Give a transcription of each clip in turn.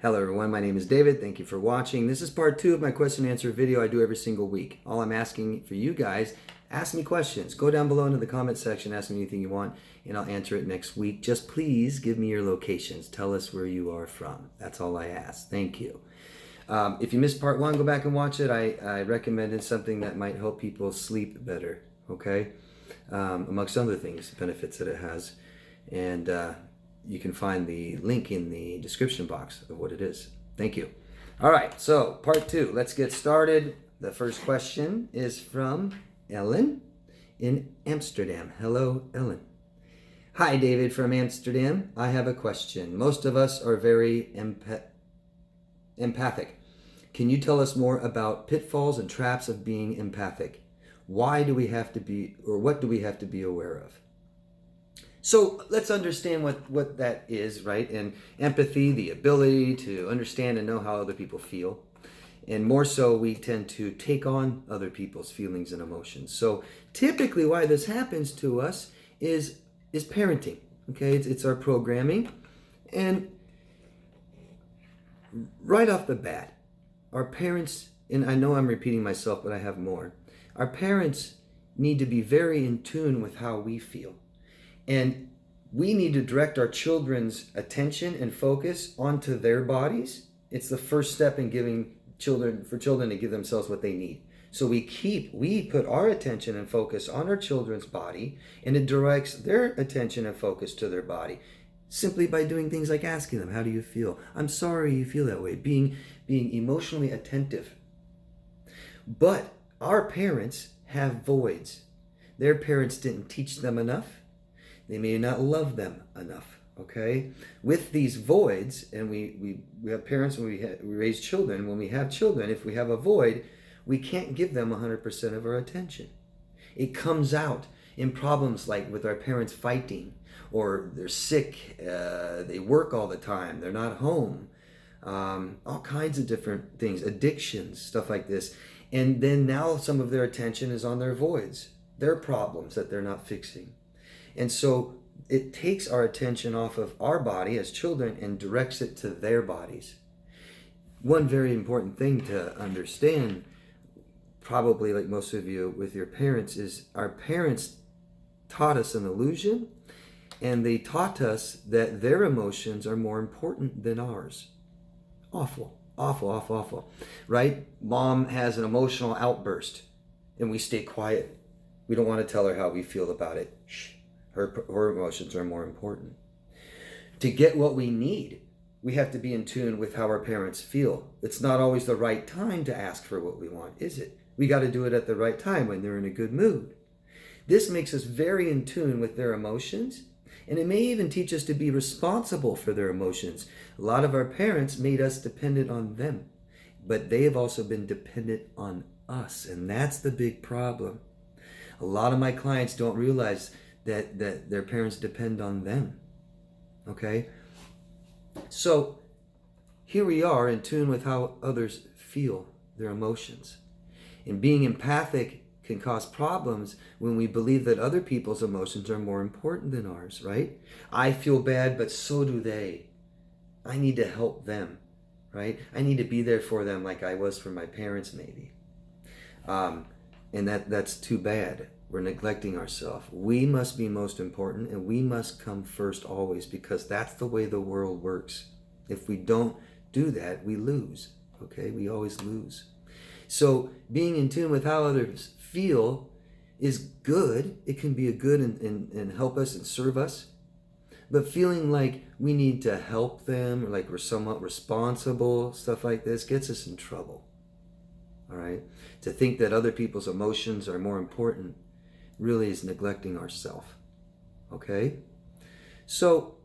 Hello everyone, my name is David. Thank you for watching. This is part 2 of my question and answer video I do every single week. All I'm asking for you guys, ask me questions. Go down below into the comment section, ask me anything you want, and I'll answer it next week. Just please give me your locations. Tell us where you are from. That's all I ask. Thank you. If you missed part 1, go back and watch it. I recommended something that might help people sleep better, okay? Amongst other things, benefits that it has. And you can find the link in the description box of what it is. Thank you. All right, so part 2. Let's get started. The first question is from Ellen in Amsterdam. Hello, Ellen. Hi, David from Amsterdam. I have a question. Most of us are very empathic. Can you tell us more about pitfalls and traps of being empathic? Why do we have to be, or what do we have to be aware of? So let's understand what that is, right? And empathy, the ability to understand and know how other people feel. And more so, we tend to take on other people's feelings and emotions. So typically why this happens to us is parenting, okay? It's our programming. And right off the bat, our parents, and I know I'm repeating myself, but I have more. Our parents need to be very in tune with how we feel. And we need to direct our children's attention and focus onto their bodies. It's the first step in giving children to give themselves what they need. So we put our attention and focus on our children's body, and it directs their attention and focus to their body simply by doing things like asking them, how do you feel? I'm sorry you feel that way. Being emotionally attentive. But our parents have voids. Their parents didn't teach them enough. They may not love them enough, okay? With these voids, and we have parents when we raise children, when we have children, if we have a void, we can't give them 100% of our attention. It comes out in problems like with our parents fighting, or they're sick, they work all the time, they're not home, all kinds of different things, addictions, stuff like this. And then now some of their attention is on their voids, their problems that they're not fixing. And so it takes our attention off of our body as children and directs it to their bodies. One very important thing to understand, probably like most of you with your parents, is our parents taught us an illusion, and they taught us that their emotions are more important than ours. Awful, awful, awful, awful, right? Mom has an emotional outburst and we stay quiet. We don't want to tell her how we feel about it. Shh. Her emotions are more important. To get what we need, we have to be in tune with how our parents feel. It's not always the right time to ask for what we want, is it? We got to do it at the right time when they're in a good mood. This makes us very in tune with their emotions, and it may even teach us to be responsible for their emotions. A lot of our parents made us dependent on them, but they have also been dependent on us, and that's the big problem. A lot of my clients don't realize that their parents depend on them, okay? So here we are in tune with how others feel, their emotions. And being empathic can cause problems when we believe that other people's emotions are more important than ours, right? I feel bad, but so do they. I need to help them, right? I need to be there for them like I was for my parents maybe. And that's too bad. We're neglecting ourselves. We must be most important, and we must come first always, because that's the way the world works. If we don't do that, we lose, okay? We always lose. So being in tune with how others feel is good. It can be a good and help us and serve us. But feeling like we need to help them, or like we're somewhat responsible, stuff like this, gets us in trouble, all right? To think that other people's emotions are more important really is neglecting ourselves, okay? So,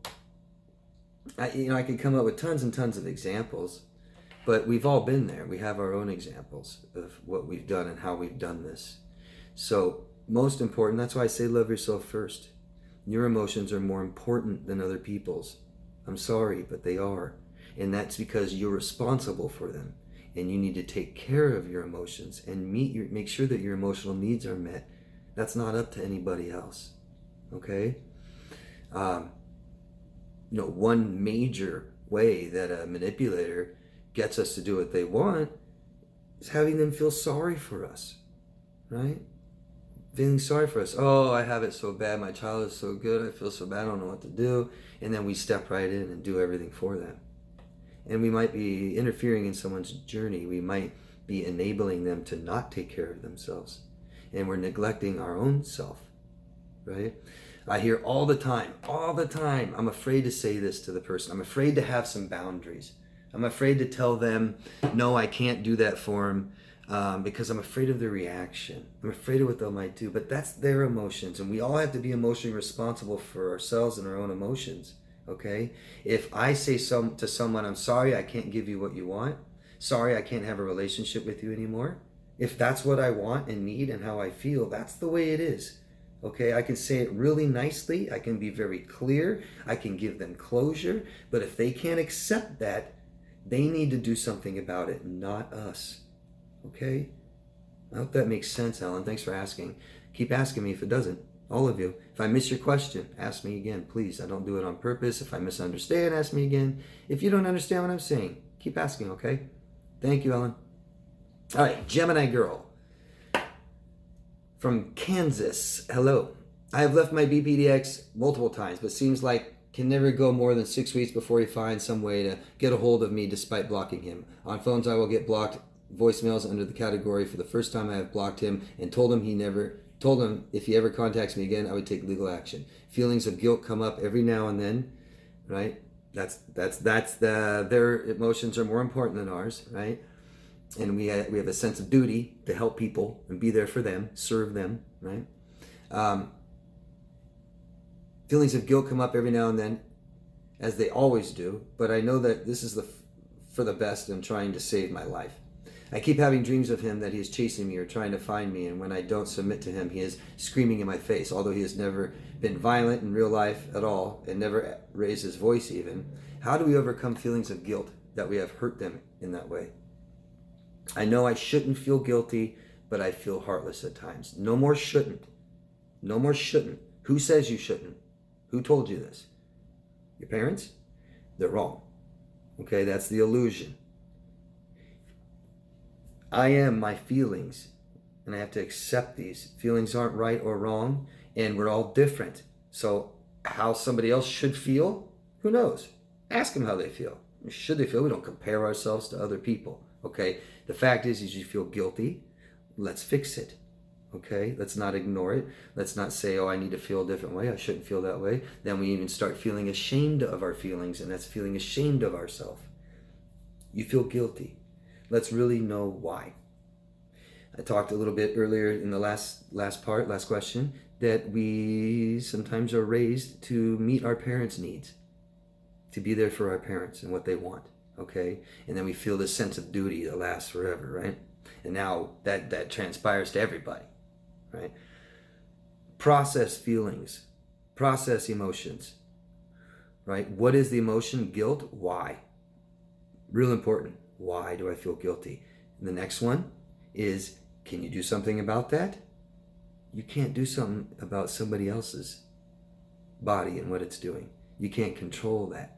I can come up with tons and tons of examples, but we've all been there. We have our own examples of what we've done and how we've done this. So, most important, that's why I say love yourself first. Your emotions are more important than other people's. I'm sorry, but they are. And that's because you're responsible for them. And you need to take care of your emotions and make sure that your emotional needs are met. That's not up to anybody else, okay? One major way that a manipulator gets us to do what they want is having them feel sorry for us, right? Feeling sorry for us. Oh, I have it so bad. My child is so good. I feel so bad. I don't know what to do. And then we step right in and do everything for them. And we might be interfering in someone's journey. We might be enabling them to not take care of themselves. And we're neglecting our own self, right? I hear all the time, I'm afraid to say this to the person. I'm afraid to have some boundaries. I'm afraid to tell them, no, I can't do that for them because I'm afraid of their reaction. I'm afraid of what they might do, but that's their emotions. And we all have to be emotionally responsible for ourselves and our own emotions, okay? If I say to someone, I'm sorry, I can't give you what you want. Sorry, I can't have a relationship with you anymore. If that's what I want and need and how I feel, that's the way it is. Okay, I can say it really nicely. I can be very clear. I can give them closure. But if they can't accept that, they need to do something about it, not us. Okay? I hope that makes sense, Ellen. Thanks for asking. Keep asking me if it doesn't. All of you. If I miss your question, ask me again, please. I don't do it on purpose. If I misunderstand, ask me again. If you don't understand what I'm saying, keep asking, okay? Thank you, Ellen. All right, Gemini girl from Kansas. Hello. I have left my BPDX multiple times, but seems like can never go more than 6 weeks before he finds some way to get a hold of me despite blocking him. On phones, I will get blocked voicemails under the category. For the first time, I have blocked him and told him if he ever contacts me again, I would take legal action. Feelings of guilt come up every now and then, right? Their emotions are more important than ours, right? And we have a sense of duty to help people and be there for them, serve them, right? Feelings of guilt come up every now and then, as they always do, but I know that this is for the best and trying to save my life. I keep having dreams of him that he is chasing me or trying to find me, and when I don't submit to him, he is screaming in my face, although he has never been violent in real life at all and never raised his voice even. How do we overcome feelings of guilt that we have hurt them in that way? I know I shouldn't feel guilty, but I feel heartless at times. No more shouldn't. No more shouldn't. Who says you shouldn't? Who told you this? Your parents? They're wrong. Okay, that's the illusion. I am my feelings, and I have to accept these. Feelings aren't right or wrong, and we're all different. So how somebody else should feel, who knows? Ask them how they feel. Should they feel? We don't compare ourselves to other people. Okay, the fact is you feel guilty. Let's fix it. Okay, let's not ignore it. Let's not say, oh, I need to feel a different way. I shouldn't feel that way. Then we even start feeling ashamed of our feelings, and that's feeling ashamed of ourselves. You feel guilty. Let's really know why. I talked a little bit earlier in the last question, that we sometimes are raised to meet our parents' needs, to be there for our parents and what they want. Okay, and then we feel this sense of duty that lasts forever, right? And now that transpires to everybody, right? Process feelings, process emotions, right? What is the emotion? Guilt. Why? Real important. Why do I feel guilty? And the next one is, can you do something about that? You can't do something about somebody else's body and what it's doing. You can't control that.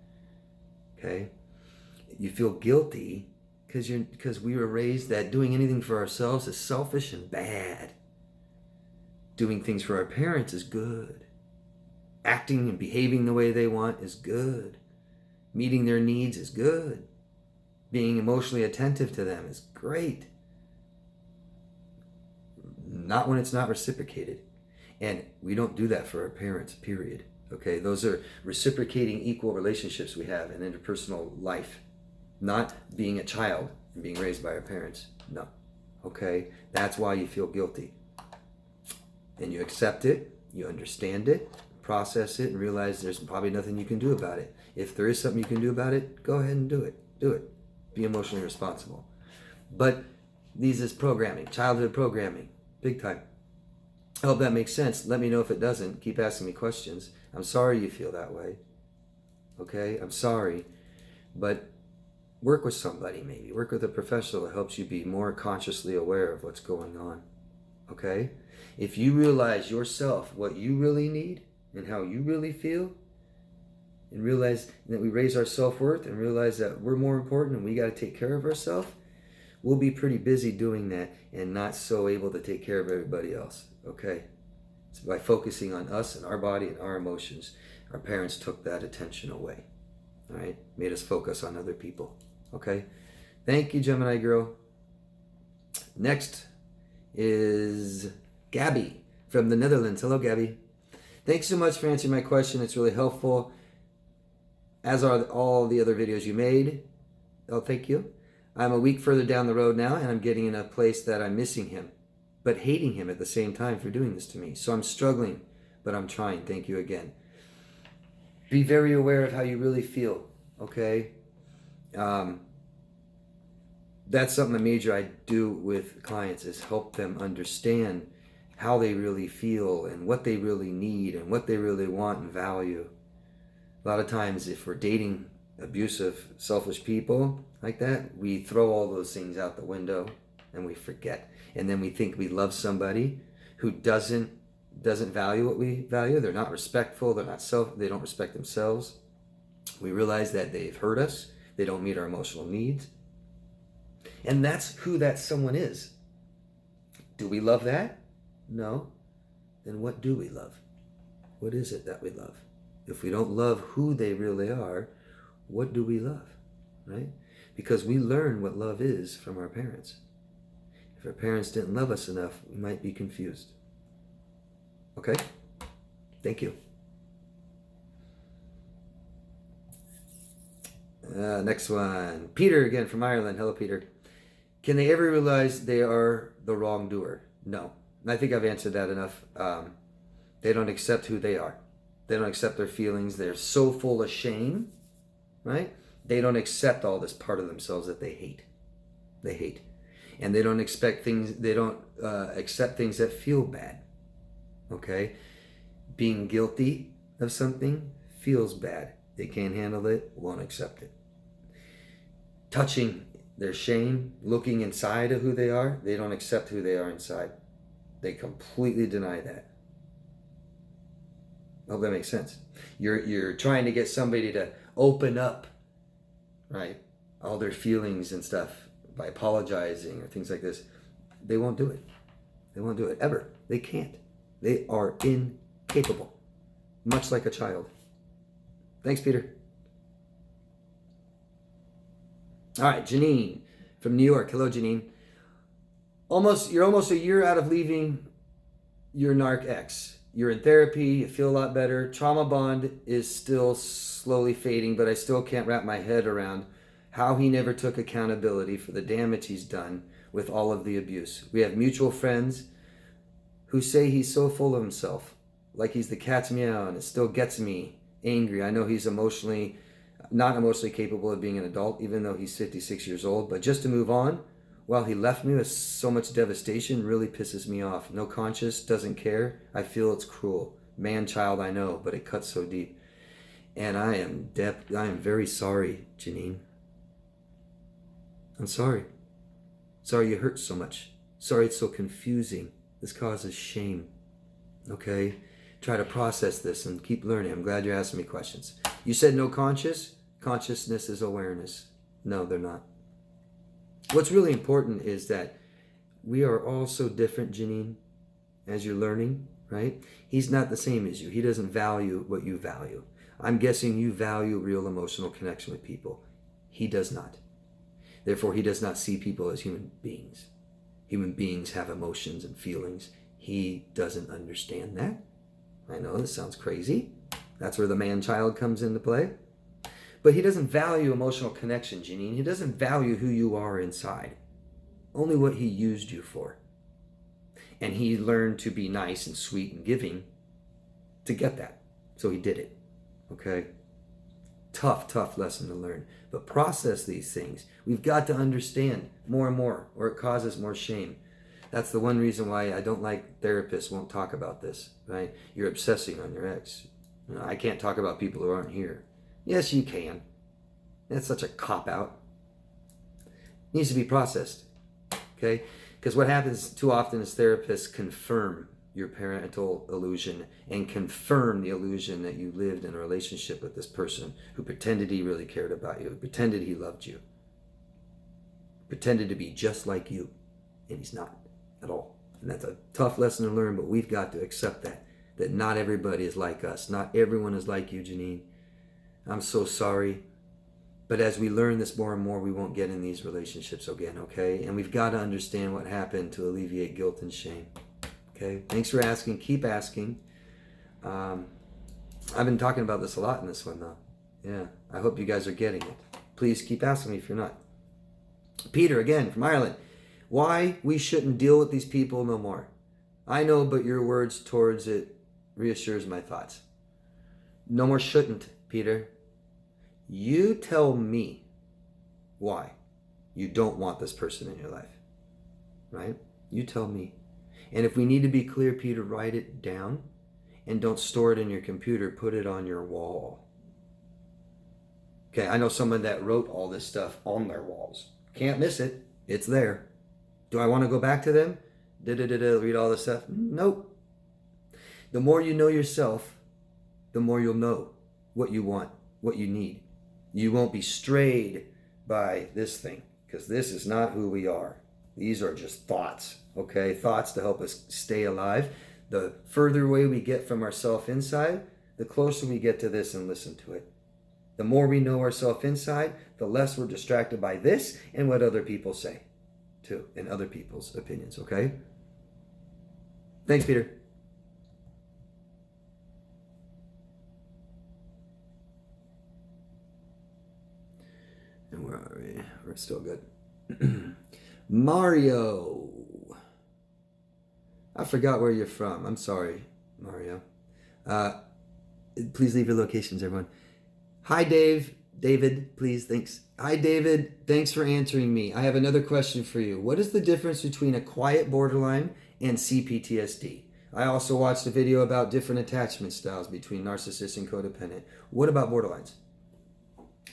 Okay? You feel guilty because we were raised that doing anything for ourselves is selfish and bad. Doing things for our parents is good. Acting and behaving the way they want is good. Meeting their needs is good. Being emotionally attentive to them is great. Not when it's not reciprocated. And we don't do that for our parents, period. Okay, those are reciprocating equal relationships we have in interpersonal life. Not being a child and being raised by our parents. No. Okay, that's why you feel guilty. And you accept it, you understand it, process it, and realize there's probably nothing you can do about it. If there is something you can do about it, go ahead and do it. Do it. Be emotionally responsible. But these is programming, childhood programming, big time. I hope that makes sense. Let me know if it doesn't. Keep asking me questions. I'm sorry you feel that way. Okay? I'm sorry. But work with somebody maybe. Work with a professional that helps you be more consciously aware of what's going on. Okay? If you realize yourself what you really need and how you really feel, and realize that we raise our self-worth and realize that we're more important and we got to take care of ourselves, we'll be pretty busy doing that and not so able to take care of everybody else, okay? So by focusing on us and our body and our emotions, our parents took that attention away, all right? Made us focus on other people, okay? Thank you, Gemini girl. Next is Gabby from the Netherlands. Hello, Gabby. Thanks so much for answering my question. It's really helpful, as are all the other videos you made. Oh, thank you. I'm a week further down the road now, and I'm getting in a place that I'm missing him, but hating him at the same time for doing this to me. So I'm struggling, but I'm trying. Thank you again. Be very aware of how you really feel, okay? That's something major I do with clients, is help them understand how they really feel and what they really need and what they really want and value. A lot of times if we're dating abusive, selfish people like that, we throw all those things out the window and we forget. And then we think we love somebody who doesn't value what we value. They're not respectful, they don't respect themselves. We realize that they've hurt us, they don't meet our emotional needs. And that's who that someone is. Do we love that? No. Then what do we love? What is it that we love? If we don't love who they really are, what do we love? Right? Because we learn what love is from our parents. If our parents didn't love us enough, we might be confused. Okay? Thank you. Next one. Peter again from Ireland. Hello, Peter. Can they ever realize they are the wrongdoer? No. I think I've answered that enough. They don't accept who they are. They don't accept their feelings. They're so full of shame, right? They don't accept all this part of themselves that they hate. They hate. And they don't accept things that feel bad, okay? Being guilty of something feels bad. They can't handle it, won't accept it. Touching their shame, looking inside of who they are, they don't accept who they are inside. They completely deny that. I hope that makes sense. You're trying to get somebody to open up, right, all their feelings and stuff by apologizing or things like this. They won't do it. They won't do it ever. They can't. They are incapable, much like a child. Thanks, Peter. All right, Janine from New York. Hello, Janine. You're almost a year out of leaving your narc ex. You're in therapy, you feel a lot better. Trauma bond is still slowly fading, but I still can't wrap my head around how he never took accountability for the damage he's done with all of the abuse. We have mutual friends who say he's so full of himself, like he's the cat's meow, and it still gets me angry. I know he's not emotionally capable of being an adult, even though he's 56 years old. But just to move on, while he left me with so much devastation, really pisses me off. No conscience, doesn't care. I feel it's cruel. Man-child, I know, but it cuts so deep. And I am very sorry, Janine. I'm sorry. Sorry you hurt so much. Sorry it's so confusing. This causes shame. Okay? Try to process this and keep learning. I'm glad you're asking me questions. You said no conscious? Consciousness is awareness. No, they're not. What's really important is that we are all so different, Janine, as you're learning, right? He's not the same as you. He doesn't value what you value. I'm guessing you value real emotional connection with people. He does not. Therefore, he does not see people as human beings. Human beings have emotions and feelings. He doesn't understand that. I know this sounds crazy. That's where the man-child comes into play. But he doesn't value emotional connection, Janine. He doesn't value who you are inside. Only what he used you for. And he learned to be nice and sweet and giving to get that. So he did it. Okay? Tough lesson to learn. But process these things. We've got to understand more and more, or it causes more shame. That's the one reason why I don't like therapists won't talk about this, right? You're obsessing on your ex. You know, I can't talk about people who aren't here. Yes, you can. That's such a cop-out. Needs to be processed, okay? Because what happens too often is therapists confirm your parental illusion and confirm the illusion that you lived in a relationship with this person who pretended he really cared about you, who pretended he loved you, pretended to be just like you, and he's not at all. And that's a tough lesson to learn, but we've got to accept that not everybody is like us. Not everyone is like you, Janine. I'm so sorry. But as we learn this more and more, we won't get in these relationships again, okay? And we've got to understand what happened to alleviate guilt and shame. Okay, thanks for asking. Keep asking. I've been talking about this a lot in this one, though. Yeah, I hope you guys are getting it. Please keep asking me if you're not. Peter, again, from Ireland. Why we shouldn't deal with these people no more. I know, but your words towards it reassures my thoughts. No more shouldn't, Peter. You tell me why you don't want this person in your life. Right? You tell me. And if we need to be clear, Peter, write it down and don't store it in your computer. Put it on your wall. Okay, I know someone that wrote all this stuff on their walls. Can't miss it. It's there. Do I want to go back to them? Read all this stuff? Nope. The more you know yourself, the more you'll know what you want, what you need. You won't be strayed by this thing, because this is not who we are. These are just thoughts, okay? Thoughts to help us stay alive. The further away we get from ourself inside, the closer we get to this and listen to it. The more we know ourself inside, the less we're distracted by this and what other people say, too, and other people's opinions, okay? Thanks, Peter. And where are we? We're still good. Mario. I forgot where you're from. I'm sorry, Mario. Please leave your locations, everyone. Hi, David, please, thanks. Hi, David. Thanks for answering me. I have another question for you. What is the difference between a quiet borderline and CPTSD? I also watched a video about different attachment styles between narcissist and codependent. What about borderlines?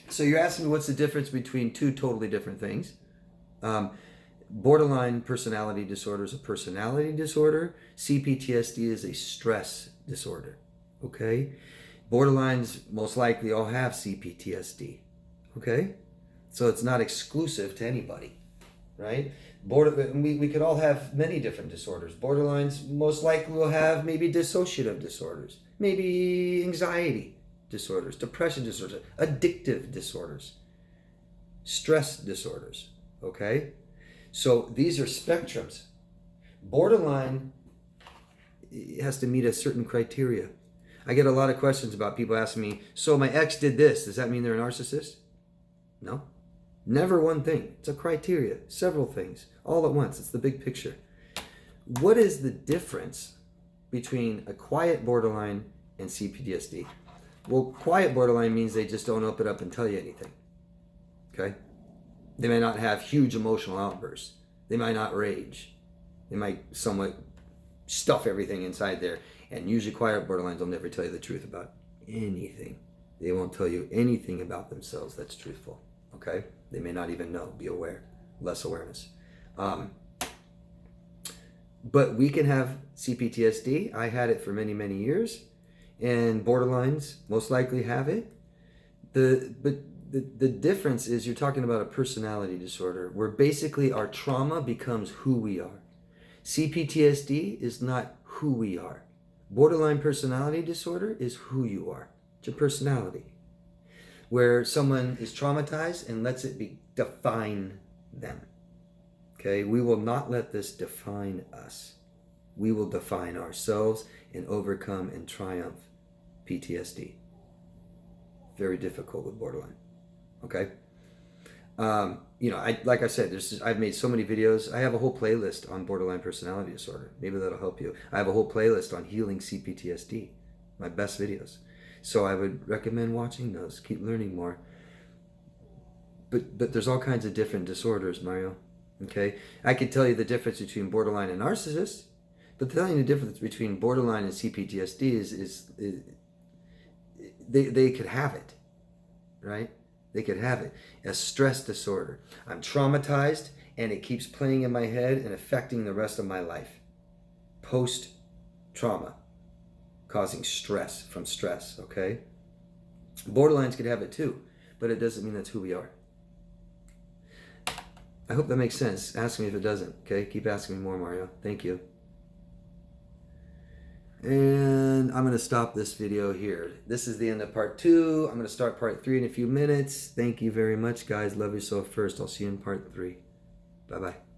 So you're asking me what's the difference between two totally different things. Borderline personality disorder is a personality disorder. CPTSD is a stress disorder. Okay? Borderlines most likely all have CPTSD. Okay? So it's not exclusive to anybody. Right? We could all have many different disorders. Borderlines most likely will have maybe dissociative disorders, maybe anxiety disorders, depression disorders, addictive disorders, stress disorders. Okay? So these are spectrums. Borderline has to meet a certain criteria. I get a lot of questions about people asking me, so my ex did this, does that mean they're a narcissist? No. Never one thing. It's a criteria, several things, all at once. It's the big picture. What is the difference between a quiet borderline and CPTSD? Well, quiet borderline means they just don't open up and tell you anything. Okay? They may not have huge emotional outbursts. They might not rage. They might somewhat stuff everything inside there. And usually quiet borderlines will never tell you the truth about anything. They won't tell you anything about themselves that's truthful. Okay? They may not even know. Be aware. Less awareness. But we can have CPTSD. I had it for many, many years. And borderlines most likely have it. The difference is you're talking about a personality disorder where basically our trauma becomes who we are. CPTSD is not who we are. Borderline personality disorder is who you are. It's your personality. Where someone is traumatized and lets it define them. Okay, we will not let this define us. We will define ourselves and overcome and triumph PTSD. Very difficult with borderline. Okay. Like I said, I've made so many videos. I have a whole playlist on borderline personality disorder. Maybe that'll help you. I have a whole playlist on healing CPTSD. My best videos. So I would recommend watching those. Keep learning more. But there's all kinds of different disorders, Mario. Okay. I could tell you the difference between borderline and narcissist. But telling you the difference between borderline and CPTSD is they could have it, right? They could have it. A stress disorder. I'm traumatized and it keeps playing in my head and affecting the rest of my life. Post trauma, causing stress from stress, okay? Borderlines could have it too, but it doesn't mean that's who we are. I hope that makes sense. Ask me if it doesn't, okay? Keep asking me more, Mario. Thank you. And I'm going to stop this video here. This is the end of part 2. I'm going to start part 3 in a few minutes. Thank you very much, guys. Love yourself first. I'll see you in part 3. Bye-bye.